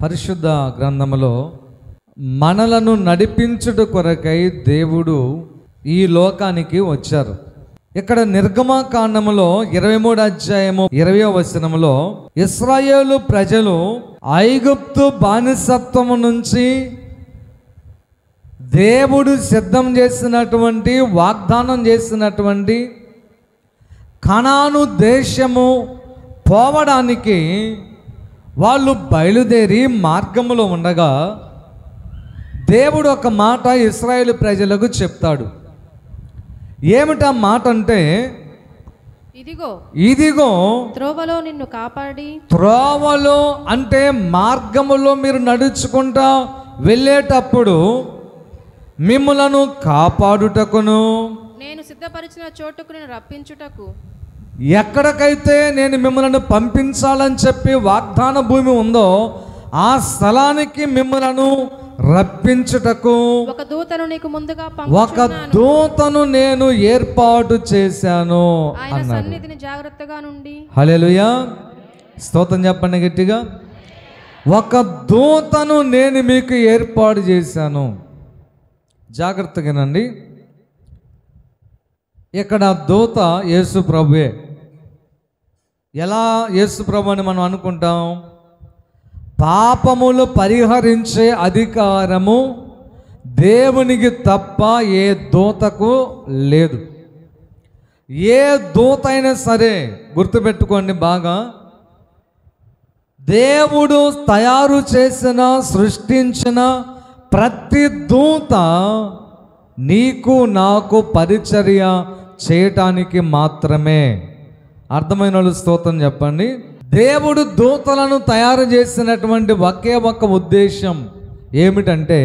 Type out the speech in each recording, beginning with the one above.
పరిశుద్ధ గ్రంథములో మనలను నడిపించుట కొరకై దేవుడు ఈ లోకానికి వచ్చారు. ఇక్కడ నిర్గమకాండములో 23వ అధ్యాయము 20వ వచనములో ఇశ్రాయేలు ప్రజలు ఐగుప్తు బానిసత్వము నుంచి దేవుడు సిద్ధం చేసినటువంటి వాగ్దానం చేసినటువంటి కనాను దేశము పోవడానికి వాళ్ళు బయలుదేరి మార్గములో ఉండగా దేవుడు ఒక మాట ఇశ్రాయేలు ప్రజలకు చెప్తాడు. ఏమిటా మాట అంటే, ఇదిగో త్రోవలో నిన్ను కాపాడి, త్రోవలో అంటే మార్గములో మీరు నడుచుకుంటా వెళ్ళేటప్పుడు మిమ్ములను కాపాడుటకును, నేను సిద్ధపరిచిన చోటుకు నేను రప్పించుటకు, ఎక్కడికైతే నేను మిమ్మల్ని పంపించాలని చెప్పి వాగ్దాన భూమి ఉందో ఆ స్థలానికి మిమ్మలను రప్పించుటకు ఒక దూతను నీకు ముందుగా ఒక దూతను నేను ఏర్పాటు చేశాను ఆయన సన్నిధిని జాగ్రత్తగా నుండి. హల్లెలూయా, స్తోత్రం చెప్పండి గట్టిగా. ఒక దూతను నేను మీకు ఏర్పాటు చేశాను. జాగ్రత్తగానండి. ఇక్కడ దూత యేసు ప్రభువే. ఎలా యేసు ప్రభు అని మనం అనుకుంటాం? పాపములు పరిహరించే అధికారము దేవునికి తప్ప ఏ దూతకు లేదు. ఏ దూత అయినా సరే గుర్తుపెట్టుకోండి బాగా, దేవుడు తయారు చేసిన సృష్టించిన ప్రతి దూత నీకు నాకు పరిచర్య చేయటానికి మాత్రమే. అర్థమైన వాళ్ళు స్తోత్రం చెప్పండి. దేవుడు దూతలను తయారు చేసినటువంటి ఒకే ఒక్క ఉద్దేశం ఏమిటంటే,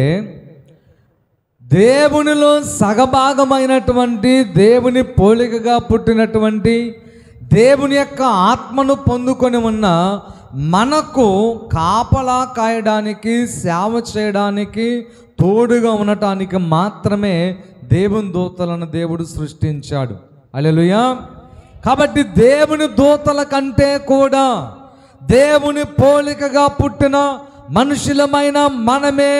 దేవునిలో సగభాగమైనటువంటి దేవుని పోలికగా పుట్టినటువంటి దేవుని యొక్క ఆత్మను పొందుకొని ఉన్న మనకు కాపలా కాయడానికి, సేవ చేయడానికి, తోడుగా ఉండటానికి మాత్రమే దేవుని దూతలను దేవుడు సృష్టించాడు. హల్లెలూయా. కాబట్టి దేవుని దూతల కంటే కూడా దేవుని పోలికగా పుట్టిన మనుషులమైన మనమే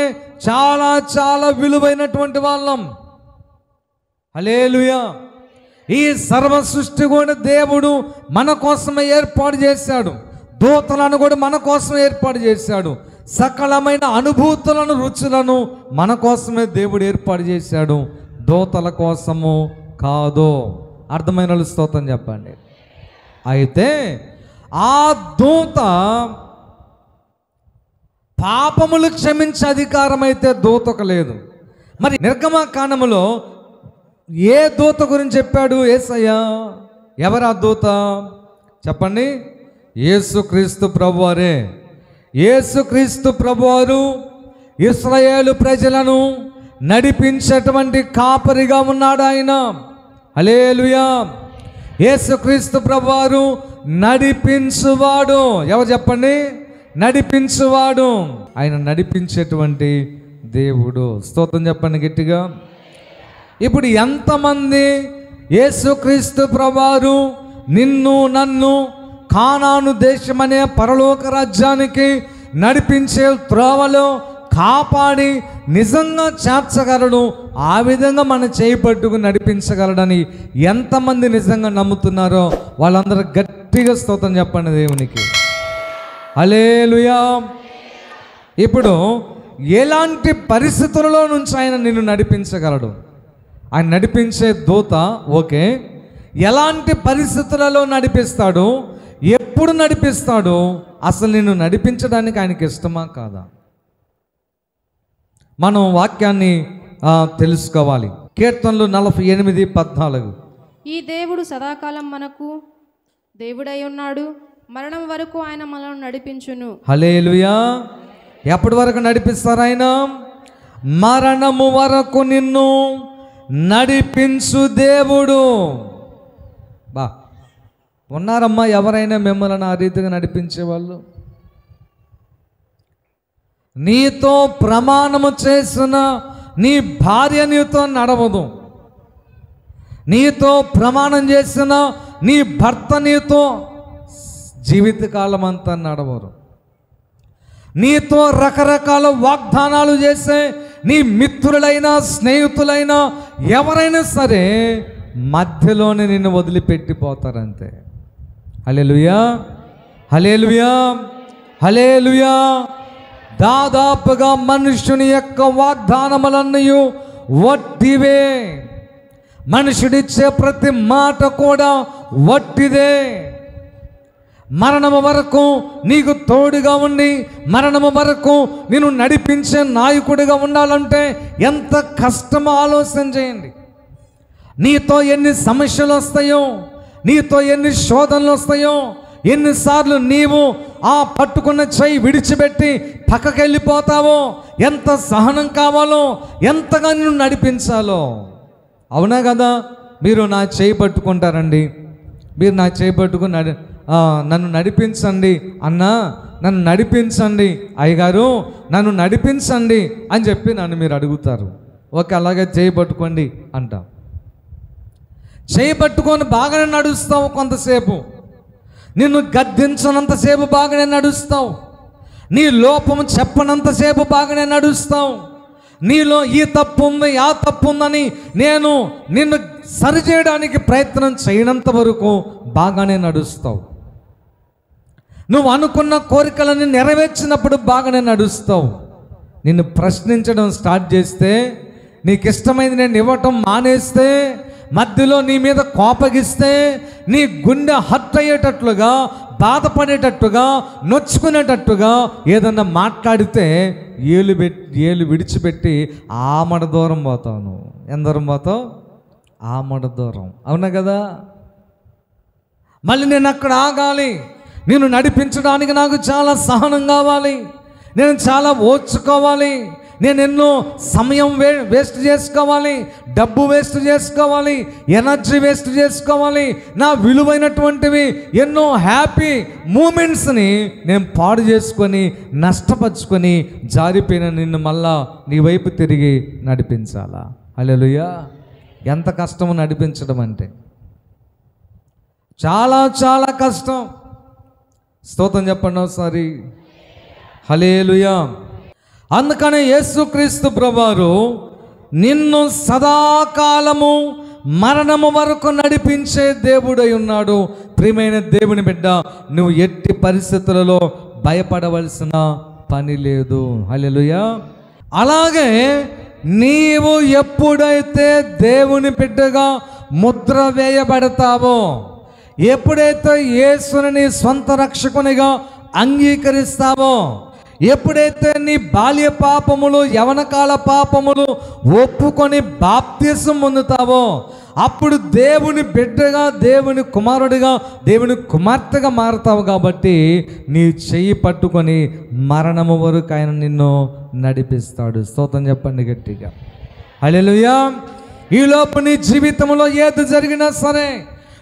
చాలా చాలా విలువైనటువంటి వాళ్ళం. హల్లెలూయా. ఈ సర్వ సృష్టి కూడా దేవుడు మన కోసమే ఏర్పాటు చేశాడు. దూతలను కూడా మన కోసం ఏర్పాటు చేశాడు. సకలమైన అనుభూతులను, రుచులను మన కోసమే దేవుడు ఏర్పాటు చేశాడు, దూతల కోసము కాదు. అర్థమైన స్తోత్రం చెప్పండి. అయితే ఆ దూత పాపములు క్షమించే అధికారం అయితే దూతకు లేదు. మరి నిర్గమకాండములో ఏ దూత గురించి చెప్పాడు యేసయ్య? ఎవరా దూత చెప్పండి? యేసుక్రీస్తు ప్రభువారే. యేసుక్రీస్తు ప్రభువారు ఇశ్రాయేలు ప్రజలను నడిపించేటువంటి కాపరిగా ఉన్నాడు ఆయన. హల్లెలూయా. యేసుక్రీస్తు ప్రభువారు నడిపించువాడు. ఎవరు చెప్పండి? నడిపించువాడు. ఆయన నడిపించేటువంటి దేవుడు. స్తోత్రం చెప్పండి గట్టిగా. ఇప్పుడు ఎంతమంది యేసుక్రీస్తు ప్రభువారు నిన్ను నన్ను కానాను దేశమనే పరలోక రాజ్యానికి నడిపించే త్రోవలో కాపాడి నిజంగా చేర్చగలడు, ఆ విధంగా మన చేయి పట్టుకుని నడిపించగలడని ఎంతమంది నిజంగా నమ్ముతున్నారో వాళ్ళందరూ గట్టిగా స్తోత్రం చెప్పండి దేవునికి. హల్లెలూయా. ఇప్పుడు ఎలాంటి పరిస్థితులలో నుంచి ఆయన నిన్ను నడిపించగలడు? ఆయన నడిపించే దూత ఓకే. ఎలాంటి పరిస్థితులలో నడిపిస్తాడు? ఎప్పుడు నడిపిస్తాడు? అసలు నిన్ను నడిపించడానికి ఆయనకి ఇష్టమా కాదా? మనం వాక్యాన్ని తెలుసుకోవాలి. కీర్తనలు 48:14. ఈ దేవుడు సదాకాలం మనకు దేవుడై ఉన్నాడు, మరణం వరకు ఆయన మనల్ని నడిపించును. హల్లెలూయా. ఎప్పటి వరకు నడిపిస్తారు ఆయన? మరణము వరకు నిన్ను నడిపించు దేవుడు. బా ఉన్నారమ్మా ఎవరైనా మిమ్మల్ని ఆ రీతిగా నడిపించేవాళ్ళు? నీతో ప్రమాణము చేసిన నీ భార్య నీతో నడవదు. నీతో ప్రమాణం చేసిన నీ భర్త నీతో జీవితకాలం అంతా నడవరు. నీతో రకరకాల వాగ్దానాలు చేసే నీ మిత్రులైనా స్నేహితులైనా ఎవరైనా సరే మధ్యలోనే నిన్ను వదిలిపెట్టిపోతారంతే. హల్లెలూయా, హల్లెలూయా, హల్లెలూయా. దాదాపుగా మనుషుని యొక్క వాగ్దానములన్నీ వట్టివే. మనుషుడిచ్చే ప్రతి మాట కూడా వట్టిదే. మరణము వరకు నీకు తోడుగా ఉండి మరణము వరకు నిన్ను నడిపించే నాయకుడిగా ఉండాలంటే ఎంత కష్టమో ఆలోచన చేయండి. నీతో ఎన్ని సమస్యలు వస్తాయో, నీతో ఎన్ని శోధనలు వస్తాయో, ఎన్నిసార్లు నీవు ఆ పట్టుకున్న చెయ్యి విడిచిపెట్టి పక్కకి వెళ్ళిపోతావో, ఎంత సహనం కావాలో, ఎంతగా నిన్ను నడిపించాలో. అవునా కదా? మీరు నా చేయి పట్టుకుంటారండి, మీరు నా చేయి పట్టుకుని నన్ను నడిపించండి అన్నా, నన్ను నడిపించండి అయ్యగారు, నన్ను నడిపించండి అని చెప్పి నన్ను మీరు అడుగుతారు. ఓకే, అలాగే చేయి పట్టుకోండి అంటాం. చేయి పట్టుకొని బాగానే నడుస్తావు, కొంతసేపు నిన్ను గద్దించనంతసేపు బాగానే నడుస్తావు, నీ లోపము చెప్పనంతసేపు బాగానే నడుస్తావు, నీలో ఈ తప్పు ఉంది ఆ తప్పు ఉందని నేను నిన్ను సరిచేయడానికి ప్రయత్నం చేయనంత వరకు బాగానే నడుస్తావు. నువ్వు అనుకున్న కోరికలని నెరవేర్చినప్పుడు బాగానే నడుస్తావు. నిన్ను ప్రశ్నించడం స్టార్ట్ చేస్తే, నీకు ఇష్టమైంది నేను ఇవ్వటం మానేస్తే, మధ్యలో నీ మీద కోపగిస్తే, నీ గుండె హర్ట్ అయ్యేటట్లుగా, బాధపడేటట్టుగా, నొచ్చుకునేటట్టుగా ఏదన్నా మాట్లాడితే ఏలు విడిచిపెట్టి ఆమడ దూరం పోతావు. నువ్వు ఎంత దూరం పోతావు? ఆమడ దూరం. అవునా కదా? మళ్ళీ నేను అక్కడ ఆగాలి. నేను నడిపించడానికి నాకు చాలా సహనం కావాలి, నేను చాలా ఓర్చుకోవాలి, నేను ఎన్నో సమయం వేస్ట్ చేసుకోవాలి, డబ్బు వేస్ట్ చేసుకోవాలి, ఎనర్జీ వేస్ట్ చేసుకోవాలి, నా విలువైనటువంటివి ఎన్నో హ్యాపీ మూమెంట్స్ని నేను పాడు చేసుకొని నష్టపరుచుకొని జారిపోయిన నిన్ను మళ్ళా నీ వైపు తిరిగి నడిపించాలా? హల్లెలూయా. ఎంత కష్టమో నడిపించడం అంటే, చాలా చాలా కష్టం. స్తోత్రం చెప్పండి ఒకసారి. హల్లెలూయా. అందుకనే యేసుక్రీస్తు ప్రభువారు నిన్ను సదాకాలము మరణము వరకు నడిపించే దేవుడై ఉన్నాడు. ప్రియమైన దేవుని బిడ్డ, నువ్వు ఎట్టి పరిస్థితులలో భయపడవలసిన పని లేదు. హల్లెలూయా. అలాగే నీవు ఎప్పుడైతే దేవుని బిడ్డగా ముద్ర వేయబడతావో, ఎప్పుడైతే యేసుని నీ సొంత రక్షకునిగా అంగీకరిస్తావో, ఎప్పుడైతే నీ బాల్య పాపములు, యవనకాల పాపములు ఒప్పుకొని బాప్తిసం పొందుతావో, అప్పుడు దేవుని బిడ్డగా, దేవుని కుమారుడిగా, దేవుని కుమార్తెగా మారుతావు. కాబట్టి నీ చెయ్యి పట్టుకొని మరణము వరకు ఆయన నిన్ను నడిపిస్తాడు. స్తోత్రం చెప్పండి గట్టిగా. హల్లెలూయా. ఈలోపు నీ జీవితంలో ఏది జరిగినా సరే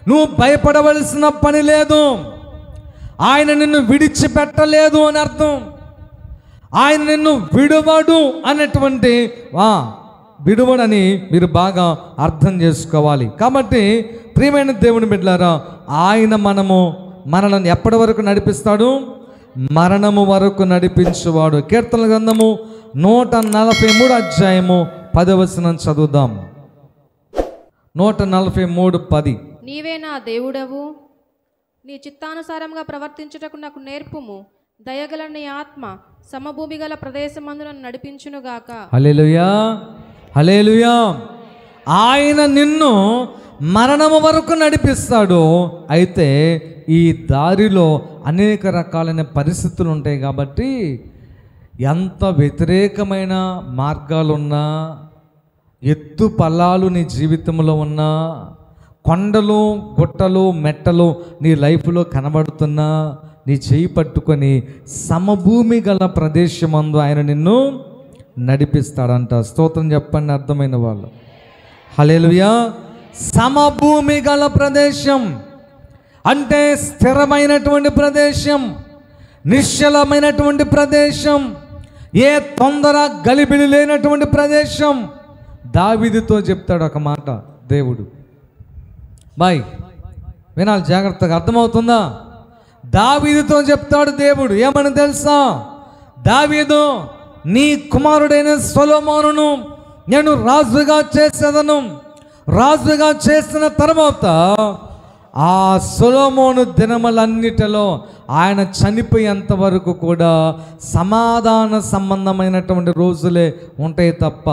నువ్వు భయపడవలసిన పని లేదు. ఆయన నిన్ను విడిచిపెట్టలేదు అని అర్థం. ఆయన నిన్ను విడువడు అనేటువంటి విడువడని మీరు బాగా అర్థం చేసుకోవాలి. కాబట్టి ప్రియమైన దేవుని బిడ్డలారా, ఆయన మనల్ని ఎప్పటి వరకు నడిపిస్తాడు? మరణము వరకు నడిపించువాడు. కీర్తనల గ్రంథము 143 అధ్యాయము 10వ వచనం చదువుదాం. 143:10. నీవే నా దేవుడవు, నీ చిత్తానుసారంగా ప్రవర్తించుటకు నాకు నేర్పుము. దయగల నీ ఆత్మ సమభూమి గల ప్రదేశమందు నన్ను నడిపించునుగాక. హల్లెలూయా, హల్లెలూయా. ఆయన నిన్ను మరణము వరకు నడిపిస్తాడు. అయితే ఈ దారిలో అనేక రకాలైన పరిస్థితులు ఉంటాయి. కాబట్టి ఎంత వ్యతిరేకమైన మార్గాలున్నా, ఎత్తు పల్లాలు నీ జీవితంలో ఉన్నా, కొండలు గుట్టలు మెట్టలు నీ లైఫ్లో కనబడుతున్నా, నీ చేయి పట్టుకొని సమభూమి గల ప్రదేశమందు ఆయన నిన్ను నడిపిస్తాడంట. స్తోత్రం చెప్పండి అర్థమైన వాళ్ళు. హల్లెలూయా. సమభూమి గల ప్రదేశం అంటే స్థిరమైనటువంటి ప్రదేశం, నిశ్చలమైనటువంటి ప్రదేశం, ఏ తొందర గలిబిలి లేనటువంటి ప్రదేశం. దావీదుతో చెప్తాడు ఒక మాట దేవుడు. బాయ్ వినాలి జాగ్రత్తగా, అర్థమవుతుందా? దావీదుతో చెప్తాడు దేవుడు ఏమని తెలుసా? దావీదు, నీ కుమారుడైన సొలొమోనును నేను రాజుగా చేసేదను. రాజుగా చేసిన తర్వాత ఆ సొలొమోను దినములన్నిటిలో ఆయన చనిపోయేంత వరకు కూడా సమాధాన సంబంధమైనటువంటి రోజులే ఉంటాయి తప్ప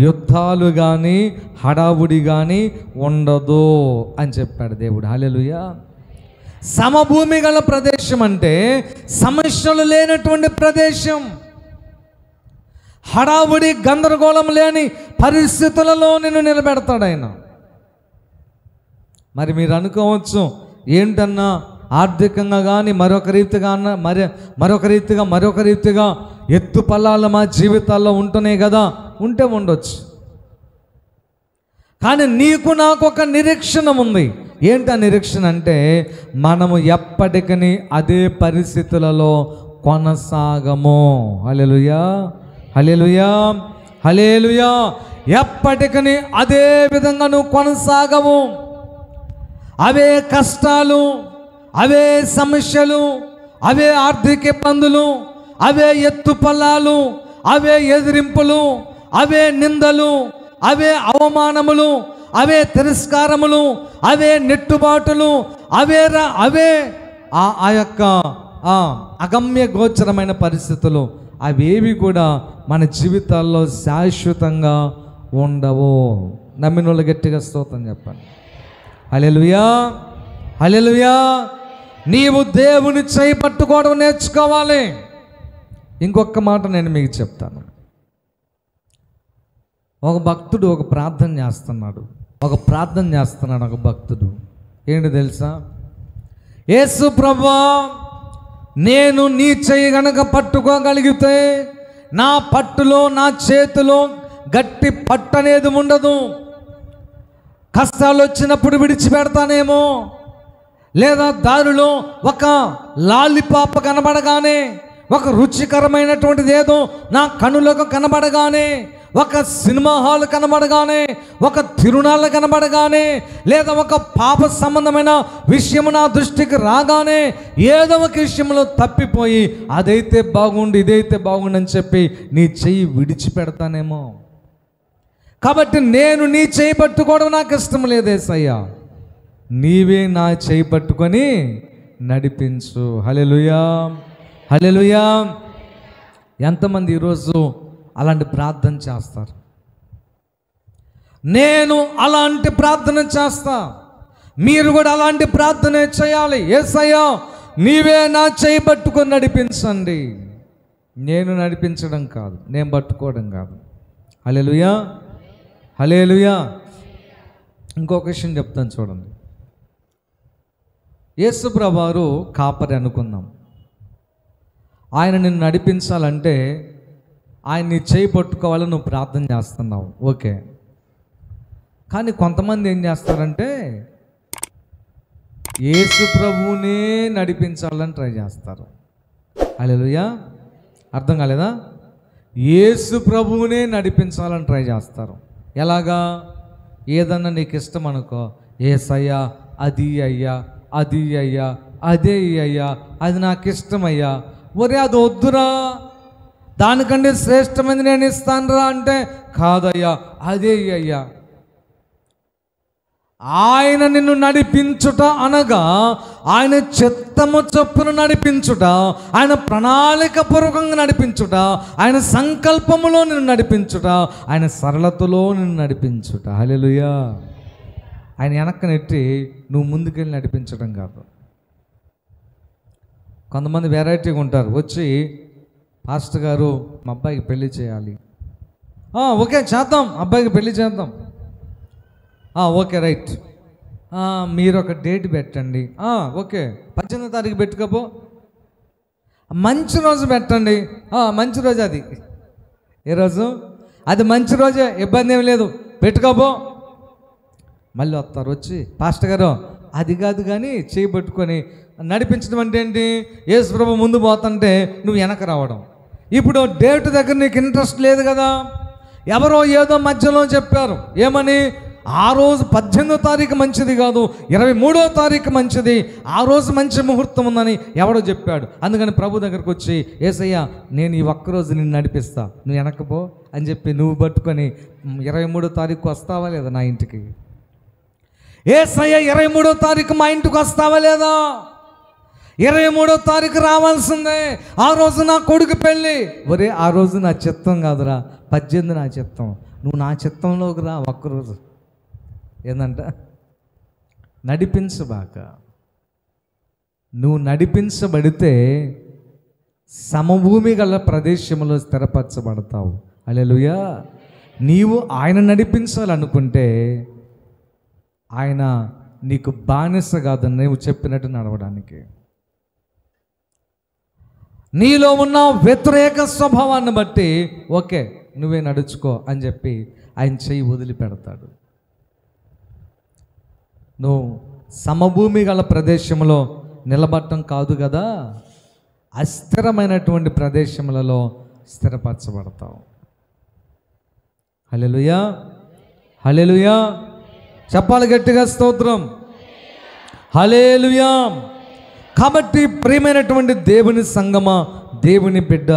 యుద్ధాలు కానీ హడావుడి కానీ ఉండదు అని చెప్పాడు దేవుడు. హల్లెలూయా. సమభూమి గల ప్రదేశం అంటే సమస్యలు లేనటువంటి ప్రదేశం, హడావుడి గందరగోళం లేని పరిస్థితులలో నిన్ను నిలబెడతాడు ఆయన. మరి మీరు అనుకోవచ్చు, ఏంటన్నా ఆర్థికంగా కానీ మరొక రీతిగా ఎత్తు పల్లాలు మా జీవితాల్లో ఉంటున్నాయి కదా. ఉంటే ఉండొచ్చు, కానీ నీకు నాకు ఒక నిరీక్షణ ఉంది. ఏంటి ఆ నిరీక్షణ అంటే మనము ఎప్పటికీ అదే పరిస్థితులలో కొనసాగము. హల్లెలూయా, హల్లెలూయా, హల్లెలూయా. ఎప్పటికీ అదే విధంగా నువ్వు కొనసాగవు. అవే కష్టాలు, అవే సమస్యలు, అవే ఆర్థిక ఇబ్బందులు, అవే ఎత్తుపల్లాలు, అవే ఎదిరింపులు, అవే నిందలు, అవే అవమానములు, అవే తిరస్కారములు, అవే నెట్టుబాటులు, అవే ఆ యొక్క అగమ్య గోచరమైన పరిస్థితులు అవేవి కూడా మన జీవితాల్లో శాశ్వతంగా ఉండవు. నమ్మిన వాళ్ళు గట్టిగా స్తోత్రం చెప్పండి. హల్లెలూయా, హల్లెలూయా. నీవు దేవుని చేయి పట్టుకోవడం నేర్చుకోవాలి. ఇంకొక మాట నేను మీకు చెప్తాను. ఒక భక్తుడు ఒక ప్రార్థన చేస్తున్నాడు. ఒక భక్తుడు. ఏంటి తెలుసా? యేసు ప్రభువా, నేను నీ చెయ్యి గనక పట్టుకోగలిగితే నా పట్టులో, నా చేతిలో గట్టి పట్టు అనేది ఉండదు. కష్టాలు వచ్చినప్పుడు విడిచిపెడతానేమో, లేదా దారిలో ఒక లాలిపాప కనబడగానే, ఒక రుచికరమైనటువంటిది ఏదో నా కనులకు కనబడగానే, ఒక సినిమా హాల్ కనబడగానే, ఒక తిరునాళ్ళు కనబడగానే, లేదా ఒక పాప సంబంధమైన విషయము నా దృష్టికి రాగానే ఏదో ఒక విషయంలో తప్పిపోయి అదైతే బాగుండు, ఇదైతే బాగుండు అని చెప్పి నీ చెయ్యి విడిచిపెడతానేమో. కాబట్టి నేను నీ చేయి పట్టుకోవడం నాకు ఇష్టం లేదు యేసయ్యా, నీవే నా చేయి పట్టుకొని నడిపించు. హల్లెలూయా, హల్లెలూయా. ఎంతమంది ఈరోజు అలాంటి ప్రార్థన చేస్తారు? నేను అలాంటి ప్రార్థన చేస్తా, మీరు కూడా అలాంటి ప్రార్థన చేయాలి. యేసయ్యా, నీవే నా చేయి పట్టుకొని నడిపించండి. నేను నడిపించడం కాదు, నేను పట్టుకోవడం కాదు. హల్లెలూయా, హల్లెలూయా. ఇంకొక విషయం చెప్తాను చూడండి. యేసు ప్రభువారు కాపరి అనుకుందాం. ఆయన నిన్ను నడిపించాలంటే ఆయన నీ చేయి పట్టుకోవాలని నువ్వు ప్రార్థన చేస్తున్నావు, ఓకే. కానీ కొంతమంది ఏం చేస్తారంటే యేసు ప్రభువునే నడిపించాలని ట్రై చేస్తారు. హల్లెలూయా. అర్థం కాలేదా? యేసు ప్రభువునే నడిపించాలని ట్రై చేస్తారు. ఎలాగా? ఏదన్నా నీకు ఇష్టం అనుకో, యేసయ్యా అది అయ్యా, అది అయ్యా, అదే అయ్యా, అది నాకు ఇష్టమయ్యా, ఒరే అది వద్దురా, దానికంటే శ్రేష్టమైనది నేను ఇస్తానురా అంటే, కాదయ్యా అదే అయ్యా. ఆయన నిన్ను నడిపించుట అనగా ఆయన చిత్తము చొప్పున నడిపించుట, ఆయన ప్రణాళికపూర్వకంగా నడిపించుట, ఆయన సంకల్పములో నిన్ను నడిపించుట, ఆయన సరళతలో నిన్ను నడిపించుట. హల్లెలూయా. ఆయన వెనక్కి నెట్టి నువ్వు ముందుకెళ్ళి నడిపించడం కాదు. కొంతమంది వెరైటీగా ఉంటారు. వచ్చి, పాస్టర్ గారు మా అబ్బాయికి పెళ్లి చేయాలి. ఓకే చేద్దాం, అబ్బాయికి పెళ్లి చేద్దాం. ఓకే రైట్, మీరు ఒక డేట్ పెట్టండి. ఓకే 18వ తారీఖు పెట్టుకోపో. మంచి రోజు పెట్టండి. మంచి రోజు అది. ఏ రోజు? అది మంచి రోజే, ఇబ్బంది ఏమి లేదు, పెట్టుకోపో. మళ్ళీ వస్తారు వచ్చి, పాస్టర్ గారు అది కాదు కానీ చేయి పట్టుకొని నడిపించడం అంటే ఏంటి? యేసు ప్రభు ముందు పోతుంటే నువ్వు వెనక రావడం. ఇప్పుడు డేట్ దగ్గర నీకు ఇంట్రెస్ట్ లేదు కదా, ఎవరో ఏదో మధ్యలో చెప్పారు. ఏమని? ఆ రోజు 18వ తారీఖు మంచిది కాదు, 23వ తారీఖు మంచిది, ఆ రోజు మంచి ముహూర్తం ఉందని ఎవడో చెప్పాడు. అందుకని ప్రభు దగ్గరకు వచ్చి, యేసయ్యా నేను ఈ ఒక్కరోజు నిన్ను నడిపిస్తా, నువ్వు వెనకపో అని చెప్పి నువ్వు పట్టుకొని 23వ తారీఖు వస్తావా లేదా నా ఇంటికి? యేసయ్యా 23వ తారీఖు మా ఇంటికి వస్తావా లేదా? 23వ తారీఖు రావాల్సిందే. ఆ రోజు నా కొడుకు పెళ్ళి. ఒరే ఆ రోజు నా చిత్తం కాదురా, 18 నా చిత్తం, నువ్వు నా చిత్తంలోకి రా ఒక్కరోజు. ఏందంట? నడిపించబాక. నువ్వు నడిపించబడితే సమభూమి గల ప్రదేశంలో స్థిరపరచబడతావు. హల్లెలూయా. నీవు ఆయన నడిపించాలనుకుంటే ఆయన నీకు బానిస కాదు, నువ్వు చెప్పినట్టు నడవడానికి. నీలో ఉన్న వ్యతిరేక స్వభావాన్ని బట్టి ఓకే నువ్వే నడుచుకో అని చెప్పి ఆయన చెయ్యి వదిలిపెడతాడు. నువ్వు సమభూమి గల ప్రదేశంలో నిలబడటం కాదు కదా, అస్థిరమైనటువంటి ప్రదేశములలో స్థిరపరచబడతావు. హల్లెలూయా, హల్లెలూయా. చెప్పాలి గట్టిగా స్తోత్రం. హల్లెలూయా. కాబట్టి ప్రియమైనటువంటి దేవుని సంగమా, దేవుని బిడ్డ,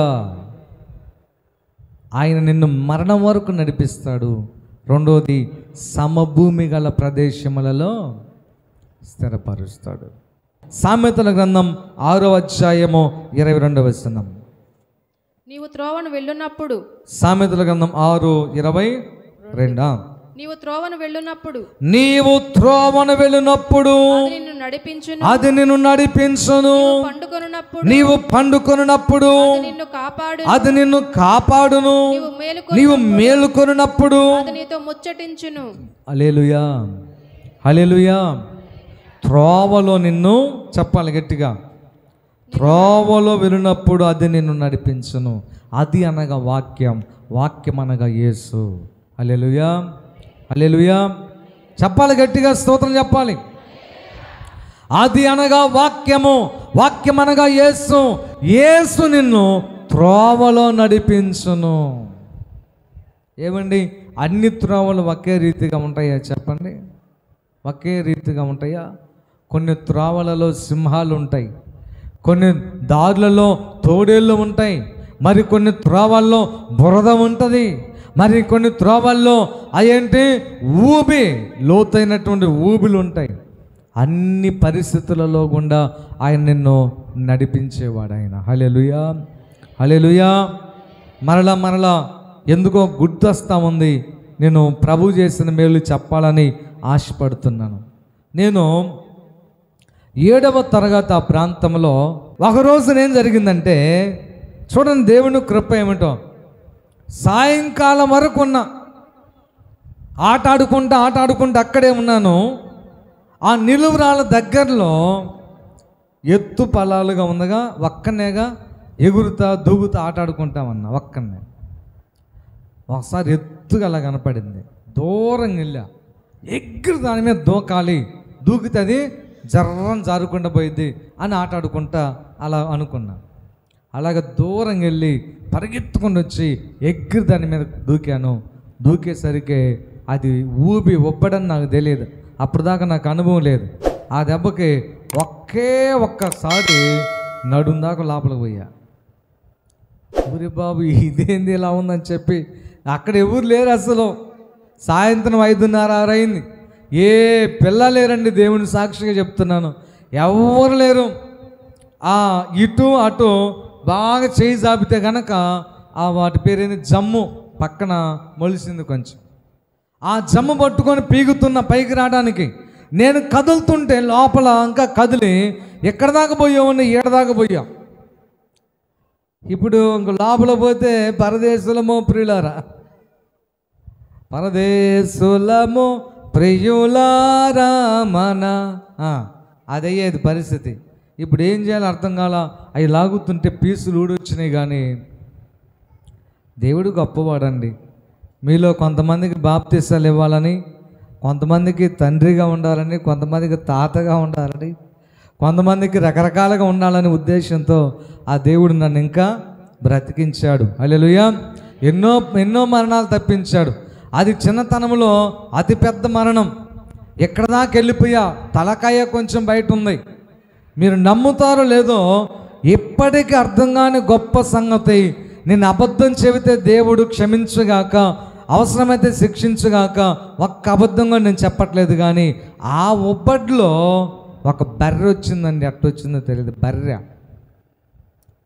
ఆయన నిన్ను మరణం వరకు నడిపిస్తాడు. రెండోది సమభూమి గల ప్రదేశములలో స్థిరపరుస్తాడు. సామెతల గ్రంథం 6వ అధ్యాయము 22వ వచనం. నీవు త్రోవను వెళ్ళున్నప్పుడు. సామెతల గ్రంథం 6:22. నీవు త్రోవను వెళ్ళున్నప్పుడు, నీవు త్రోవను వెళ్ళినప్పుడు అది నిన్ను నడిపించును, నీవు పండుకొనున్నప్పుడు అది నిన్ను కాపాడును, నీవు మేలుకొనున్నప్పుడు నీతో ముచ్చటించును. హల్లెలూయా, హల్లెలూయా. త్రోవలో నిన్ను, చెప్పాలి గట్టిగా, త్రోవలో వెళ్ళినప్పుడు అది నిన్ను నడిపించును. అది అనగా వాక్యం, వాక్యం అనగా యేసు. హల్లెలూయా, హల్లెలూయా. చెప్పాలి గట్టిగా స్తోత్రం చెప్పాలి. అది అనగా వాక్యము, వాక్యం అనగా యేసు. యేసు నిన్ను త్రోవలో నడిపించును. ఏమండి, అన్ని త్రోవలు ఒకే రీతిగా ఉంటాయా? చెప్పండి, ఒకే రీతిగా ఉంటాయా? కొన్ని త్రోవలలో సింహాలు ఉంటాయి, కొన్ని దారులలో తోడేళ్ళు ఉంటాయి, మరి కొన్ని త్రోవల్లో బురద ఉంటుంది, మరి కొన్ని త్రోవల్లో అయ్యేంటి ఊబి, లోతైనటువంటి ఊబిలు ఉంటాయి. అన్ని పరిస్థితులలో గుండా ఆయన నిన్ను నడిపించేవాడు ఆయన. హల్లెలూయా, హల్లెలూయా. మరలా ఎందుకో గుర్తొస్తా ఉంది, నేను ప్రభు చేసిన మేలు చెప్పాలని ఆశపడుతున్నాను. నేను 7వ తరగతి ఆ ప్రాంతంలో ఒకరోజు ఏం జరిగిందంటే, చూడండి దేవుని కృప ఏమిటో, సాయంకాలం వరకు ఉన్నా, ఆట ఆడుకుంటూ అక్కడే ఉన్నాను. ఆ నిలువురాళ్ళ దగ్గరలో ఎత్తు పొలాలుగా ఉందగా, ఒక్కనేగా ఎగురుతా దూగుతా ఆట ఆడుకుంటామన్నా, ఒక్కనే. ఒకసారి ఎత్తుగా అలా కనపడింది, దూరంగా వెళ్ళా, ఎగురు దాని మీద దూకాలి, దూకితే అది జర్రం జారుకుండా పోయింది అని ఆట ఆడుకుంటా అలా అనుకున్నా. అలాగ దూరం వెళ్ళి పరిగెత్తుకొని వచ్చి ఎగ్గిరి దాని మీద దూకాను. దూకేసరికి అది ఊబి ఒప్పడని నాకు తెలియదు, అప్పుడు దాకా నాకు అనుభవం లేదు. ఆ దెబ్బకి ఒక్కసారి నడుం దాకా లోపలికి పోయా. ఊరి బాబు ఇదేంది ఇలా ఉందని చెప్పి, అక్కడ ఎవరు లేరు అసలు. సాయంత్రం 5:30 అయింది, ఏ పిల్ల లేరండి, దేవుని సాక్షిగా చెప్తున్నాను, ఎవరు లేరు. ఇటు అటు బాగా చేయి జాపితే కనుక వాటి పేరేంది, జమ్ము పక్కన మొలిసింది కొంచెం. ఆ జమ్ము పట్టుకొని పీగుతున్న పైకి రావడానికి నేను కదులుతుంటే లోపల ఇంకా కదిలి ఎక్కడ దాకా పోయామని, ఏడ దాకా పోయా. ఇప్పుడు ఇంక లోపల పోతే పరదేశులమో ప్రియులారా, పరదేశులమో ప్రియులారా మన అదయ్యేది పరిస్థితి. ఇప్పుడు ఏం చేయాలో అర్థం కాల. అవి లాగుతుంటే పీసులు ఊడొచ్చినాయి. కానీ దేవుడు గొప్పవాడండి. మీలో కొంతమందికి బాప్తీసాలు ఇవ్వాలని, కొంతమందికి తండ్రిగా ఉండాలని, కొంతమందికి తాతగా ఉండాలని, కొంతమందికి రకరకాలుగా ఉండాలనే ఉద్దేశంతో ఆ దేవుడు నన్ను ఇంకా బ్రతికించాడు. హల్లెలూయా. ఎన్నో మరణాలు తప్పించాడు. అది చిన్నతనంలో అతిపెద్ద మరణం. ఎక్కడ దాకా వెళ్ళిపోయా, తలకాయ కొంచెం బయట ఉంది. మీరు నమ్ముతారో లేదో, ఇప్పటికీ అర్థం కాని గొప్ప సంగతి, నేను అబద్ధం చెబితే దేవుడు క్షమించుగాక, అవసరమైతే శిక్షించుగాక. ఒక్క అబద్ధంగా నేను చెప్పట్లేదు, కానీ ఆ ఒబ్బడిలో ఒక బర్రె వచ్చిందండి. ఎట్టొచ్చిందో తెలియదు.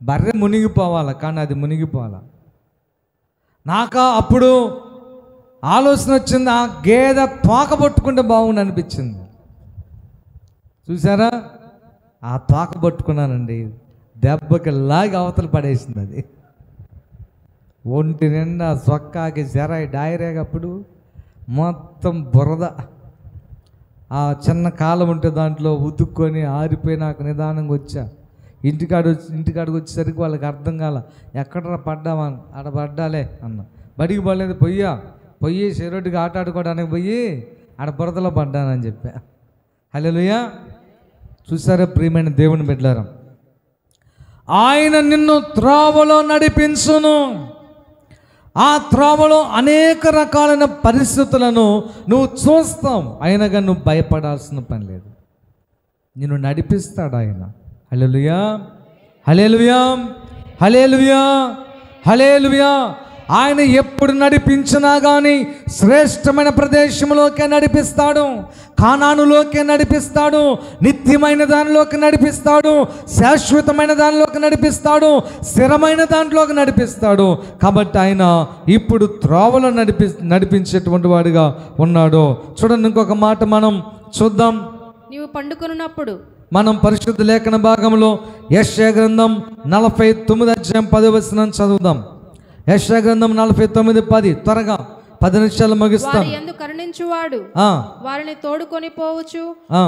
బర్రె మునిగిపోవాలి, కానీ అది మునిగిపోవాలి. నాకు అప్పుడు ఆలోచన వచ్చింది, ఆ గేదె తోక పట్టుకుంటే బాగుండు అనిపించింది. చూసారా, ఆ తోక పట్టుకున్నానండి, దెబ్బకి లాగి అవతల పడేసింది. అది ఒంటి నిండా సొక్కాకి జరాయి డైరేగప్పుడు మొత్తం బురద. ఆ చిన్న కాలం ఉంటే దాంట్లో ఉతుక్కొని ఆరిపోయి నాకు నిదానంగా వచ్చా. ఇంటికాడికి వచ్చేసరికి వాళ్ళకి అర్థం కాల, ఎక్కడ పడ్డావా, ఆడ పడ్డాలే అన్న. బడికి పడలేదు, పొయ్యి చెరోటికి ఆట ఆడుకోవడానికి పోయి ఆడ బురదలో పడ్డానని చెప్పా. హల్లెలూయా. చూసారా ప్రియమైన దేవుని బిడ్డలారా, ఆయన నిన్ను త్రోవలో నడిపించును. ఆ త్రోవలో అనేక రకాలైన పరిస్థితులను నువ్వు చూస్తావు, అయినగా నువ్వు భయపడాల్సిన పని లేదు. నిన్ను నడిపిస్తాడు ఆయన. హల్లెలూయా, హల్లెలూయా, హల్లెలూయా, హల్లెలూయా. ఆయన ఎప్పుడు నడిపించినా కానీ శ్రేష్టమైన ప్రదేశంలోకే నడిపిస్తాడు, కానానులోకే నడిపిస్తాడు, నిత్యమైన దానిలోకి నడిపిస్తాడు, శాశ్వతమైన దానిలోకి నడిపిస్తాడు, స్థిరమైన దాంట్లోకి నడిపిస్తాడు. కాబట్టి ఆయన ఇప్పుడు త్రోవలో నడిపించేటువంటి వాడిగా ఉన్నాడు. చూడండి, ఇంకొక మాట మనం చూద్దాం. నీవు పండుకొనున్నప్పుడు, మనం పరిశుద్ధ లేఖన భాగంలో యెషయా గ్రంథం 49:10 చదువుదాం. యెషయా గ్రంథం 49:10. త్వరగా 10 నిమిషాలు ముగిస్తాం. వారి యందు కరుణించువాడు వారిని తోడుకొని పోవచ్చు,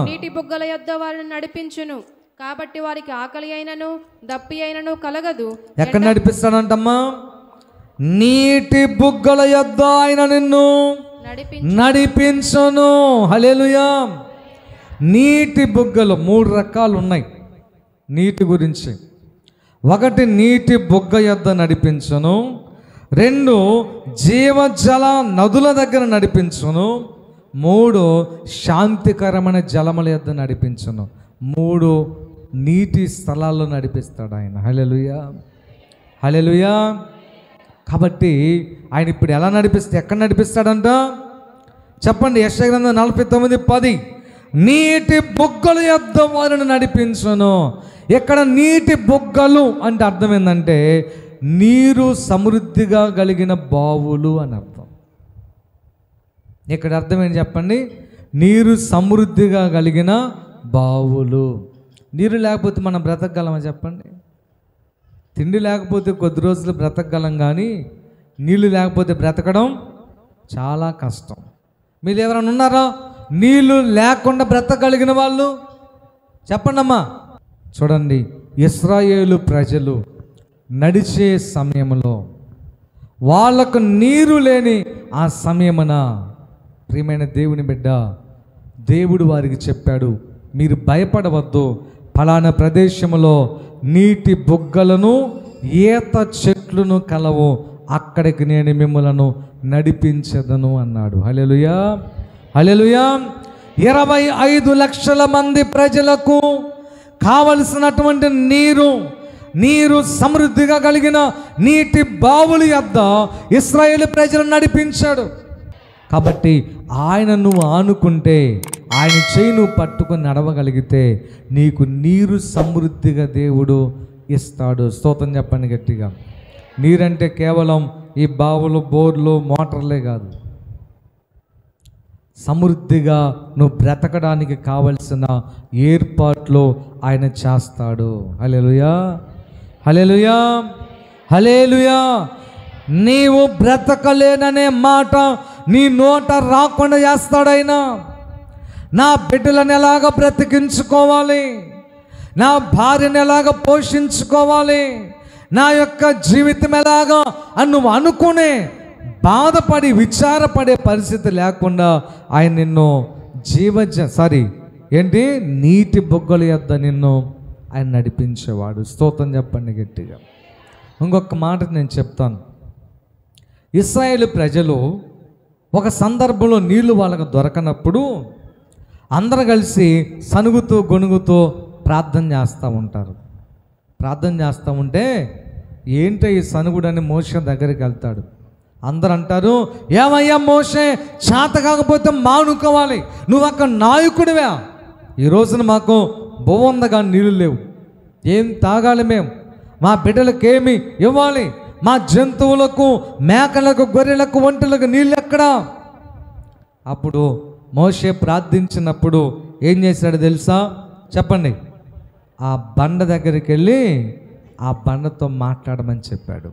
నీటి బుగ్గల యొద్ద వారిని నడిపించును. కాబట్టి వారికి ఆకలి అయినను దప్పి అయినను కలగదు. ఎక్కడ నడిపిస్తాడంటమ్మా? నీటి బుగ్గల యొద్ద ఆయన నిన్ను నడిపించును. హల్లెలూయా. నీటి బుగ్గలు 3 రకాలు ఉన్నాయి నీటి గురించి. 1 నీటి బుగ్గ యొద్ద నడిపించును, 2 జీవజల నదుల దగ్గర నడిపించును, 3 శాంతికరమైన జలముల యొద్ద నడిపించును. 3 నీటి స్థలాల్లో నడిపిస్తాడు ఆయన. హల్లెలూయా, హల్లెలూయా. కాబట్టి ఆయన ఇప్పుడు ఎలా ఎక్కడ నడిపిస్తాడంట చెప్పండి. యెషయా గ్రంథం 49:10. నీటి బుగ్గల యొద్ద వారిని నడిపించును. ఇక్కడ నీటి బుగ్గలు అంటే అర్థం ఏంటంటే నీరు సమృద్ధిగా కలిగిన బావులు అని అర్థం. ఇక్కడ అర్థం ఏంటి చెప్పండి? నీరు సమృద్ధిగా కలిగిన బావులు. నీరు లేకపోతే మనం బ్రతకగలమా చెప్పండి? తిండి లేకపోతే కొద్ది రోజులు బ్రతకగలం, కానీ నీళ్ళు లేకపోతే బ్రతకడం చాలా కష్టం. మీరు ఎవరైనా ఉన్నారా నీళ్ళు లేకుండా బ్రతకగలిగిన వాళ్ళు? చెప్పండి అమ్మా. చూడండి, ఇశ్రాయేలు ప్రజలు నడిచే సమయంలో వాళ్ళకు నీరు లేని ఆ సమయమున ప్రియమైన దేవుని బిడ్డ, దేవుడు వారికి చెప్పాడు, మీరు భయపడవద్దు, ఫలానా ప్రదేశంలో నీటి బుగ్గలను ఈత చెట్లను కలవు, అక్కడికి నేను మిమ్మలను నడిపించదను అన్నాడు. హల్లెలూయా, హల్లెలూయా. 25 లక్షల మంది ప్రజలకు కావలసినటువంటి నీరు సమృద్ధిగా కలిగిన నీటి బావులు యొద్ద ఇశ్రాయేలు ప్రజలను నడిపించాడు. కాబట్టి ఆయన నువ్వు ఆనుకుంటే, ఆయన చేయి నువ్వు పట్టుకొని నడవగలిగితే నీకు నీరు సమృద్ధిగా దేవుడు ఇస్తాడు. స్తోత్రం చెప్పండి గట్టిగా. నీరంటే కేవలం ఈ బావులు, బోర్లు, మోటార్లే కాదు. సమృద్ధిగా నువ్వు బ్రతకడానికి కావలసిన ఏర్పాట్లు ఆయన చేస్తాడు. హల్లెలూయా, హల్లెలూయా, హల్లెలూయా. నీవు బ్రతకలేననే మాట నీ నోట రాకుండా చేస్తాడైనా. నా బిడ్డలను ఎలాగ బ్రతికించుకోవాలి, నా భార్యను ఎలాగ పోషించుకోవాలి, నా యొక్క జీవితం ఎలాగా అని నువ్వు అనుకునే బాధపడి విచారపడే పరిస్థితి లేకుండా ఆయన నిన్ను నీటి బొగ్గల యొద్ద నిన్ను ఆయన నడిపించేవాడు. స్తోత్రం చెప్పండి గట్టిగా. ఇంకొక మాట నేను చెప్తాను. ఇశ్రాయేలు ప్రజలు ఒక సందర్భంలో నీళ్లు వాళ్ళకు దొరకనప్పుడు అందరూ కలిసి సనుగుతూ గొణుగుతూ ప్రార్థన చేస్తూ ఉంటారు. ప్రార్థన చేస్తూ ఉంటే ఏంటో ఈ సనుగుడని మోషే దగ్గరికి వెళ్తాడు. అందరూ అంటారు, ఏమయ్యా మోషే, చేత కాకపోతే మానుకోవాలి, నువ్వు అక్కడ నాయకుడివే. ఈ రోజున మాకు బోవందగా నీళ్ళు లేవు, ఏం తాగాలి, మేము మా బిడ్డలకేమి ఇవ్వాలి, మా జంతువులకు, మేకలకు, గొర్రెలకు, ఒంటెలకు నీళ్ళు ఎక్కడా? అప్పుడు మోషే ప్రార్థించినప్పుడు ఏం చేశాడు తెలుసా? చెప్పండి. ఆ బండ దగ్గరికి వెళ్ళి ఆ బండతో మాట్లాడమని చెప్పాడు.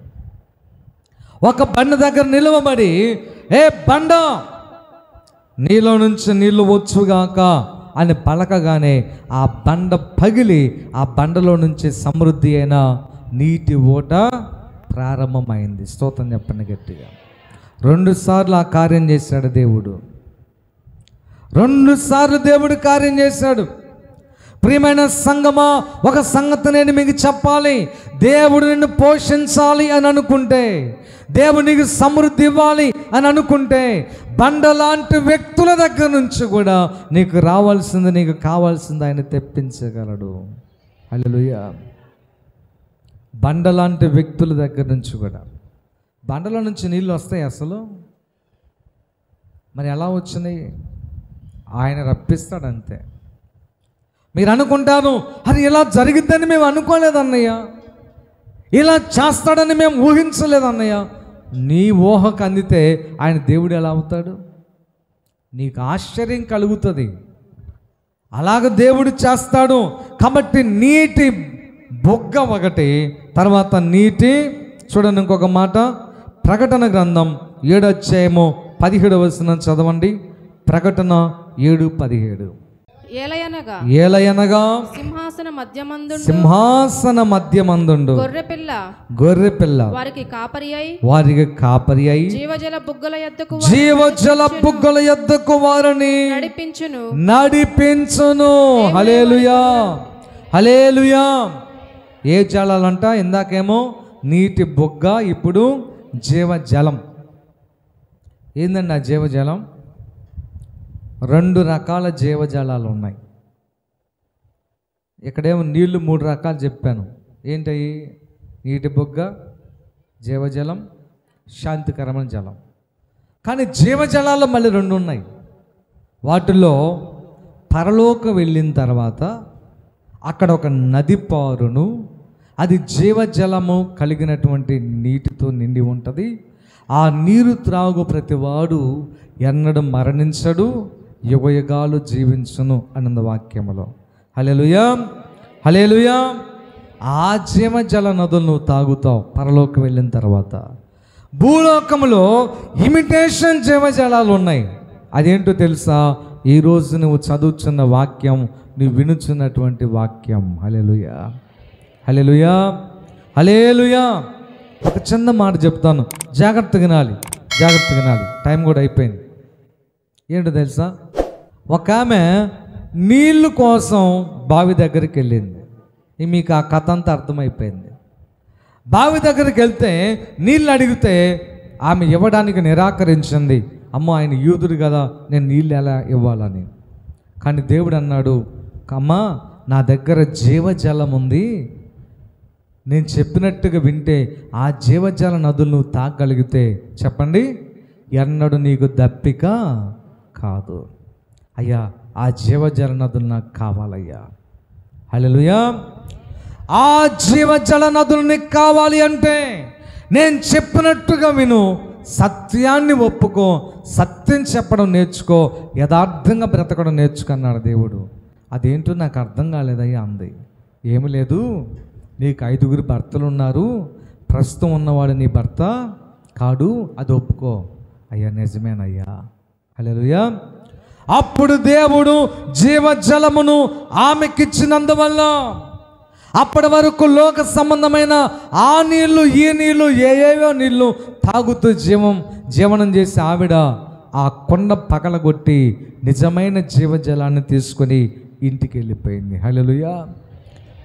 ఒక బండ దగ్గర నిలవబడి, ఏ బండ, నీలో నుంచి నీళ్లు వచ్చుగాక అని పలకగానే ఆ బండ పగిలి ఆ బండలో నుంచి సమృద్ధి అయిన నీటి ఓట ప్రారంభమైంది. స్తోత్రం చెప్పండి గట్టిగా. 2 సార్లు ఆ కార్యం చేశాడు దేవుడు. 2 సార్లు దేవుడు కార్యం చేశాడు. ప్రియమైన సంగమా, ఒక సంగతి నేను మీకు చెప్పాలి. దేవుడు నిన్ను పోషించాలి అని అనుకుంటే, దేవుడు నీకు సమృద్ధి ఇవ్వాలి అని అనుకుంటే, బండ లాంటి వ్యక్తుల దగ్గర నుంచి కూడా నీకు రావాల్సింది, నీకు కావాల్సింది ఆయన తెప్పించగలడు. హల్లెలూయా. బండ లాంటి వ్యక్తుల దగ్గర నుంచి కూడా. బండలో నుంచి నీళ్ళు వస్తాయి అసలు? మరి ఎలా వచ్చినాయి? ఆయన రప్పిస్తాడంతే. మీరు అనుకుంటారు, అది ఇలా జరిగిద్దని మేము అనుకోలేదన్నయ్య, ఇలా చేస్తాడని మేము ఊహించలేదన్నయ్య. నీ ఊహకు అందితే ఆయన దేవుడు ఎలా అవుతాడు? నీకు ఆశ్చర్యం కలుగుతుంది. అలాగ దేవుడు చేస్తాడు. కాబట్టి నీటి బొగ్గ ఒకటి, తర్వాత నీటి, చూడండి ఇంకొక మాట, ప్రకటన గ్రంథం 7:17 చదవండి. ప్రకటన 7:17. ఏలయనగా సింహాసన మధ్యమందుండు గొర్రెపిల్ల వారికి కాపరి అయి జీవజల బుగ్గల యొద్దకు వారిని నడిపించును. హల్లెలూయా, హల్లెలూయా. ఏ జలాలంట? ఇందాకేమో నీటి బొగ్గ, ఇప్పుడు జీవజలం. ఏందండి ఆ జీవజలం? 2 రకాల జీవజలాలు ఉన్నాయి. ఇక్కడేమో నీళ్లు 3 రకాలు చెప్పాను. ఏంటవి? నీటి బొగ్గ, జీవజలం, శాంతికరమైన జలం. కానీ జీవజలాలు మళ్ళీ 2 ఉన్నాయి. వాటిలో పరలోకం వెళ్ళిన తర్వాత అక్కడ ఒక నది పారును, అది జీవజలము కలిగినటువంటి నీటితో నిండి ఉంటుంది. ఆ నీరు త్రాగు ప్రతివాడు ఎన్నడూ మరణించడు, యుగయుగాలు జీవించును అన్నది వాక్యములో. హల్లెలూయా, హల్లెలూయా. ఆ జీవజల నదులు నువ్వు తాగుతావు పరలోకం వెళ్ళిన తర్వాత. భూలోకంలో ఇమిటేషన్ జీవజలాలు ఉన్నాయి. అదేంటో తెలుసా? ఈరోజు నువ్వు చదువుతున్న వాక్యం, నువ్వు వినుచున్నటువంటి వాక్యం. హల్లెలూయా, హల్లెలూయా, హల్లెలూయా. ఒక చిన్న మాట చెప్తాను, జాగ్రత్తగా వినాలి, జాగ్రత్తగా వినాలి. టైం కూడా అయిపోయింది. ఏంటో తెలుసా? ఒక ఆమె నీళ్ళు కోసం బావి దగ్గరికి వెళ్ళింది. మీకు ఆ కథ అంతా అర్థమైపోయింది. బావి దగ్గరికి వెళ్తే నీళ్ళు అడిగితే ఆమె ఇవ్వడానికి నిరాకరించింది. అమ్మో, ఆయన యూదుడు కదా, నేను నీళ్ళు ఎలా ఇవ్వాలని. కానీ దేవుడు అన్నాడు, అమ్మా, నా దగ్గర జీవజలం ఉంది, నేను చెప్పినట్టుగా వింటే ఆ జీవజల నదులు నువ్వు తాగలిగితే, చెప్పండి, ఎన్నడూ నీకు దప్పిక కాదు. అయ్యా, ఆ జీవజల నదులు నాకు కావాలయ్యా. హల్లెలూయా. ఆ జీవజల నదులు నీకు కావాలి అంటే నేను చెప్పినట్టుగా విను, సత్యాన్ని ఒప్పుకో, సత్యం చెప్పడం నేర్చుకో, యథార్థంగా బ్రతకడం నేర్చుకున్నాడు దేవుడు. అదేంటో నాకు అర్థం కాలేదయ్యా అంది. ఏమి లేదు, నీకు 5 భర్తలు ఉన్నారు, ప్రస్తుతం ఉన్నవాడు నీ భర్త కాడు, అది ఒప్పుకో. అయ్యా నిజమేనయ్యా. హల్లెలూయా. అప్పుడు దేవుడు జీవజలమును ఆమెకిచ్చినందువల్ల అప్పటి వరకు లోక సంబంధమైన ఆ నీళ్లు, ఈ నీళ్లు, ఏవేవో నీళ్లు తాగుతూ జీవనం చేసి ఆవిడ ఆ కొండ పగలగొట్టి నిజమైన జీవజలాన్ని తీసుకొని ఇంటికి వెళ్ళిపోయింది. హల్లెలూయా.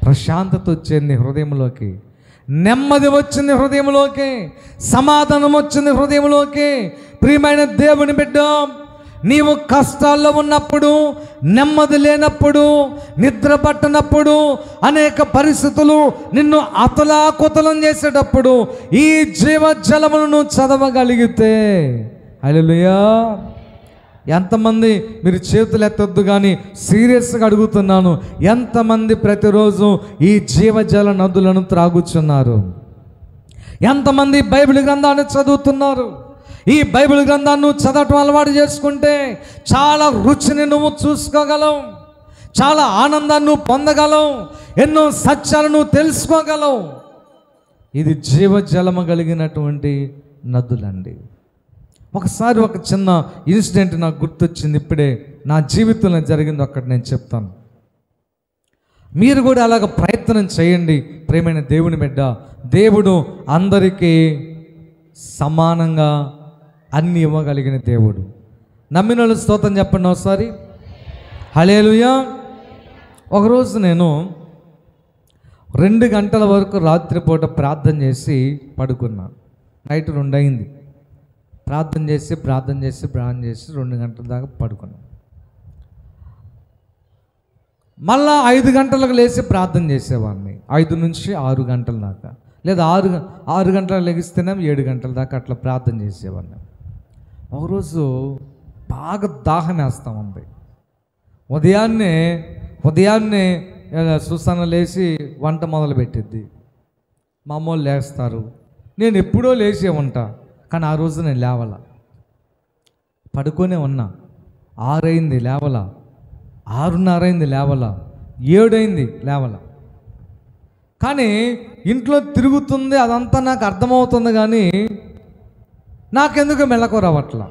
ప్రశాంతత వచ్చింది హృదయంలోకి. నెమ్మది వచ్చింది హృదయంలోకి, సమాధానం వచ్చింది హృదయంలోకి. ప్రియమైన దేవుని బిడ్డ, నీవు కష్టాల్లో ఉన్నప్పుడు, నెమ్మది లేనప్పుడు, నిద్ర పట్టనప్పుడు, అనేక పరిస్థితులు నిన్ను అతలాకుతలం చేసేటప్పుడు ఈ జీవజలమును నువ్వు చదవగలిగితే, హల్లెలూయా. ఎంతమంది, మీరు చేతులు ఎత్తొద్దు కానీ సీరియస్గా అడుగుతున్నాను, ఎంతమంది ప్రతిరోజు ఈ జీవజల నదులను త్రాగుచున్నారు? ఎంతమంది బైబిల్ గ్రంథాన్ని చదువుతున్నారు? ఈ బైబిల్ గ్రంథాన్ని నువ్వు చదవటం అలవాటు చేసుకుంటే చాలా రుచిని నువ్వు చూసుకోగలవు, చాలా ఆనందాన్ని నువ్వు పొందగలవు, ఎన్నో సత్యాలను నువ్వు తెలుసుకోగలవు. ఇది జీవజలము కలిగినటువంటి నదులండి. ఒకసారి ఒక చిన్న ఇన్సిడెంట్ నాకు గుర్తొచ్చింది, ఇప్పుడే నా జీవితంలో జరిగింది, ఒక్కటి నేను చెప్తాను. మీరు కూడా అలాగ ప్రయత్నం చేయండి. ప్రియమైన దేవుని బిడ్డ, దేవుడు అందరికీ సమానంగా అన్ని ఇవ్వగలిగిన దేవుడు. నమ్మిన వాళ్ళు స్తోత్రం చెప్పండి ఒకసారి. హల్లెలూయా. ఒకరోజు నేను 2 గంటల వరకు రాత్రిపూట ప్రార్థన చేసి పడుకున్నాను. నైట్ 2 అయింది. ప్రార్థన చేసి 2 గంటల దాకా పడుకున్నాను. మళ్ళా 5 గంటలకు లేచి ప్రార్థన చేసేవాడిని, 5 నుంచి 6 గంటల దాకా, లేదా 6 గంటలకు లెగిస్తేనే 7 గంటల దాకా అట్లా ప్రార్థన చేసేవాడిని. ఒకరోజు బాగా దాహం వేస్తాం ఉంది. ఉదయాన్నే సుసన్న లేచి వంట మొదలు పెట్టిద్ది. మా అమ్మోళ్ళు లేస్తారు, నేను ఎప్పుడో లేచే ఉంటా, కానీ ఆ రోజు నేను లేవాల, పడుకొనే ఉన్నా. 6 అయింది లేవాల, 6:30 అయింది లేవాల, 7 అయింది లేవాల. కానీ ఇంట్లో తిరుగుతుంది, అదంతా నాకు అర్థమవుతుంది, కానీ నాకెందుకు మెలకు రావట్లా.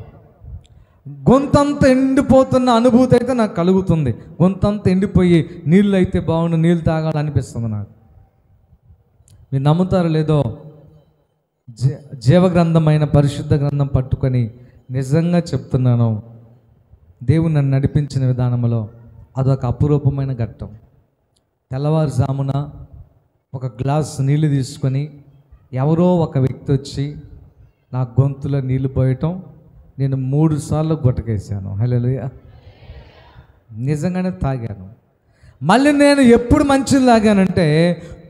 గొంతంతా ఎండిపోతున్న అనుభూతి అయితే నాకు కలుగుతుంది. గొంతంతా ఎండిపోయి నీళ్ళు అయితే బాగుండు, నీళ్ళు తాగాలనిపిస్తుంది నాకు. మీరు నమ్ముతారో లేదో, జీవగ్రంథమైన పరిశుద్ధ గ్రంథం పట్టుకొని నిజంగా చెప్తున్నాను, దేవుడు నన్ను నడిపించిన విధానంలో అదొక అపురూపమైన ఘట్టం. తెల్లవారుజామున ఒక గ్లాస్ నీళ్ళు తీసుకొని ఎవరో ఒక వ్యక్తి వచ్చి నా గొంతులో నీళ్ళు పోయటం, నేను 3 సార్లు గుట్టకేసాను. హల్లెలూయా. నిజంగానే తాగాను. మళ్ళీ నేను ఎప్పుడు మంచిది తాగానంటే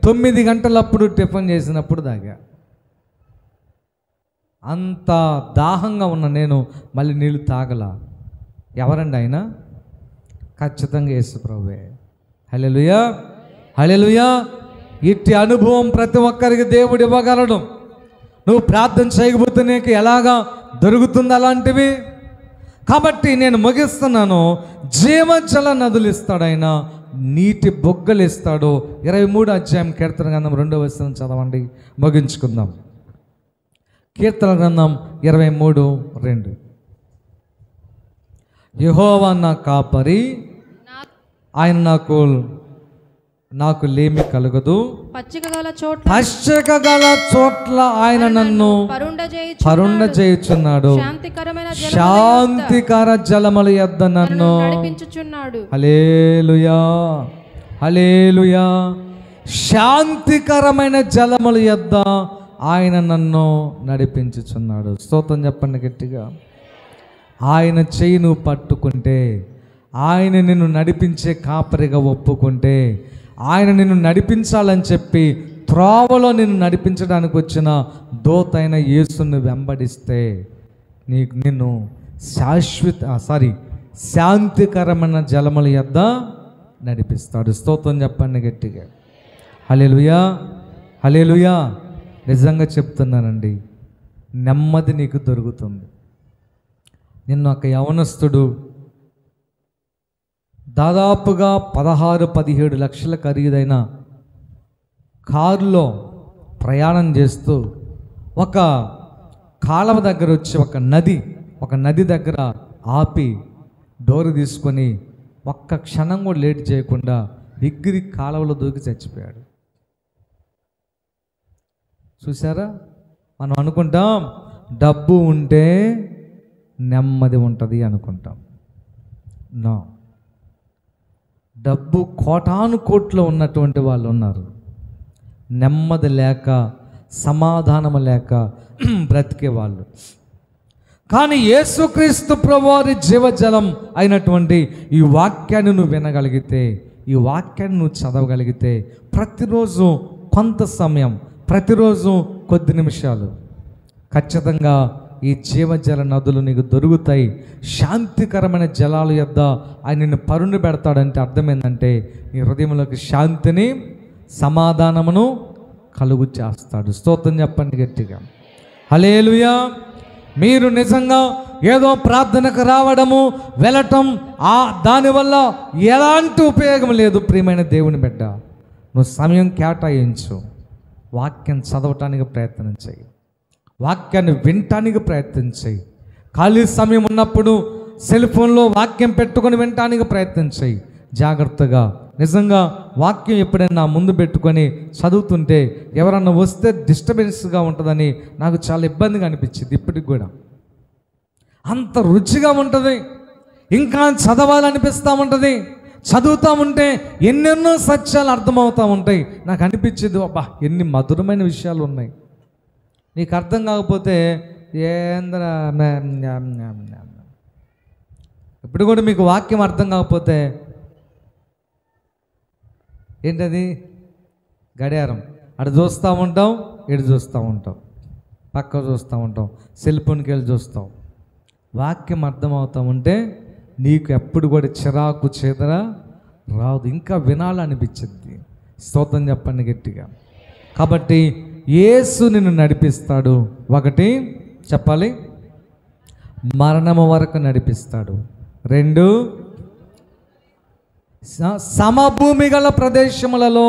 9 గంటలప్పుడు టిఫిన్ చేసినప్పుడు తాగా. అంత దాహంగా ఉన్న నేను మళ్ళీ నీళ్ళు తాగలా. ఎవరండి ఆయన? ఖచ్చితంగా యేసు ప్రభువే. హల్లెలూయా, హల్లెలూయా. ఇట్టి అనుభవం ప్రతి ఒక్కరికి దేవుడు ఇవ్వగలడు. నువ్వు ప్రార్థన చేయకపోతే నీకు ఎలాగా దొరుకుతుంది అలాంటివి? కాబట్టి నేను ముగిస్తున్నాను. జీవజల నదులు ఇస్తాడు ఆయన, నీటి బొగ్గలు ఇస్తాడు. 23వ అధ్యాయం కీర్తన గ్రంథం 2వ వచనం చదవండి, ముగించుకుందాం. కీర్తన గ్రంథం 23:2. యెహోవా నా కాపరి, ఆయన నాకు లేమి కలగదు. పచ్చిక గల చోట్ల ఆయన నన్ను పరుండ చేయుచున్నాడు. శాంతికర జలముల యొద్ద నన్ను నడిపించుచున్నాడు. హల్లెలూయా, హల్లెలూయా. శాంతికరమైన జలముల యొద్ద ఆయన నన్ను నడిపించుచున్నాడు. స్తోత్రం చెప్పండి గట్టిగా. ఆయన చెయ్యి నువ్వు పట్టుకుంటే, ఆయన నిన్ను నడిపించే కాపరిగా ఒప్పుకుంటే, ఆయన నిన్ను నడిపించాలని చెప్పి త్రోవలో నిన్ను నడిపించడానికి వచ్చిన దూతైన యేసుని వెంబడిస్తే నిన్ను శాంతికరమైన జలముల యొద్ద నడిపిస్తాడు. స్తోత్రం చెప్పండి గట్టిగా. హల్లెలూయా, హల్లెలూయా. నిజంగా చెప్తున్నానండి, నెమ్మది నీకు దొరుకుతుంది. నిన్న ఒక యవనస్తుడు దాదాపుగా 16-17 లక్షల ఖరీదైన కారులో ప్రయాణం చేస్తూ ఒక కాలువ దగ్గర వచ్చి ఒక నది దగ్గర ఆపి డోరు తీసుకొని ఒక్క క్షణం కూడా లేట్ చేయకుండా ఎగిరి కాలువలో దూకి చచ్చిపోయాడు. చూసారా? మనం అనుకుంటాం డబ్బు ఉంటే నెమ్మది ఉంటుంది అనుకుంటాం. నో, డబ్బు కోటాను కోట్లు ఉన్నటువంటి వాళ్ళు ఉన్నారు, నెమ్మది లేక, సమాధానం లేక బ్రతికేవాళ్ళు. కానీ యేసుక్రీస్తు ప్రభువారి జీవజలం అయినటువంటి ఈ వాక్యాన్ని నువ్వు వినగలిగితే, ఈ వాక్యాన్ని నువ్వు చదవగలిగితే, ప్రతిరోజు కొంత సమయం, ప్రతిరోజు కొద్ది నిమిషాలు, ఖచ్చితంగా ఈ జీవజల నదులు నీకు దొరుకుతాయి. శాంతికరమైన జలాల యొద్ద ఆయన నిన్ను పరుండి పెడతాడంటే అర్థం ఏంటంటే, నీ హృదయంలోకి శాంతిని, సమాధానమును కలుగు చేస్తాడు. స్తోత్రం చెప్పండి గట్టిగా. హల్లెలూయా. మీరు నిజంగా ఏదో ప్రార్థనకు రావడము, వెళ్ళటం, దానివల్ల ఎలాంటి ఉపయోగం లేదు. ప్రియమైన దేవుని బిడ్డ, నువ్వు సమయం కేటాయించు, వాక్యం చదవటానికి ప్రయత్నం చేయి, వాక్యాన్ని వినటానికి ప్రయత్నం చేయి. ఖాళీ సమయం ఉన్నప్పుడు సెల్ ఫోన్లో వాక్యం పెట్టుకొని వినటానికి ప్రయత్నం చేయి. జాగ్రత్తగా నిజంగా వాక్యం ఎప్పుడైనా ముందు పెట్టుకొని చదువుతుంటే ఎవరన్నా వస్తే డిస్టర్బెన్స్గా ఉంటుందని నాకు చాలా ఇబ్బందిగా అనిపించింది. ఇప్పటికి కూడా అంత రుచిగా ఉంటుంది, ఇంకా చదవాలనిపిస్తూ ఉంటుంది. చదువుతూ ఉంటే ఎన్నెన్నో సత్యాలు అర్థమవుతూ ఉంటాయి. నాకు అనిపించింది, అబ్బా ఎన్ని మధురమైన విషయాలు ఉన్నాయి. నీకు అర్థం కాకపోతే ఏంద్రా, ఇప్పుడు కూడా మీకు వాక్యం అర్థం కాకపోతే ఏంటది? గడియారం. అటు చూస్తూ ఉంటాం, ఇటు చూస్తూ ఉంటాం, పక్క చూస్తూ ఉంటాం, సెల్ ఫోన్కి వెళ్ళి చూస్తాం. వాక్యం అర్థమవుతూ ఉంటే నీకు ఎప్పుడు కూడా చిరాకు చేదరా రాదు, ఇంకా వినాలనిపించింది. స్తోత్రం చెప్పండి గట్టిగా. కాబట్టి యేసు నిన్ను నడిపిస్తాడు. ఒకటి చెప్పాలి, మరణము వరకు నడిపిస్తాడు. 2, సమభూమి గల ప్రదేశములలో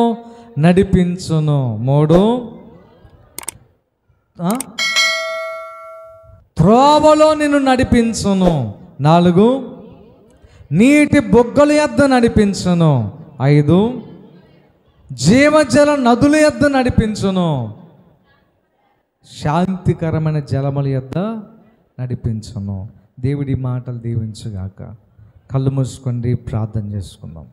నడిపించును. 3, త్రోవలో నిన్ను నడిపించును. 4, నీటి బొగ్గల యొద్ద నడిపించును. 5, జీవజల నదుల యొద్ద నడిపించును. శాంతికరమైన జలముల యొద్ద నడిపించును. దేవుడి మాటలు దీవించుగాక. కళ్ళు మూసుకోండి, ప్రార్థన చేసుకుందాం.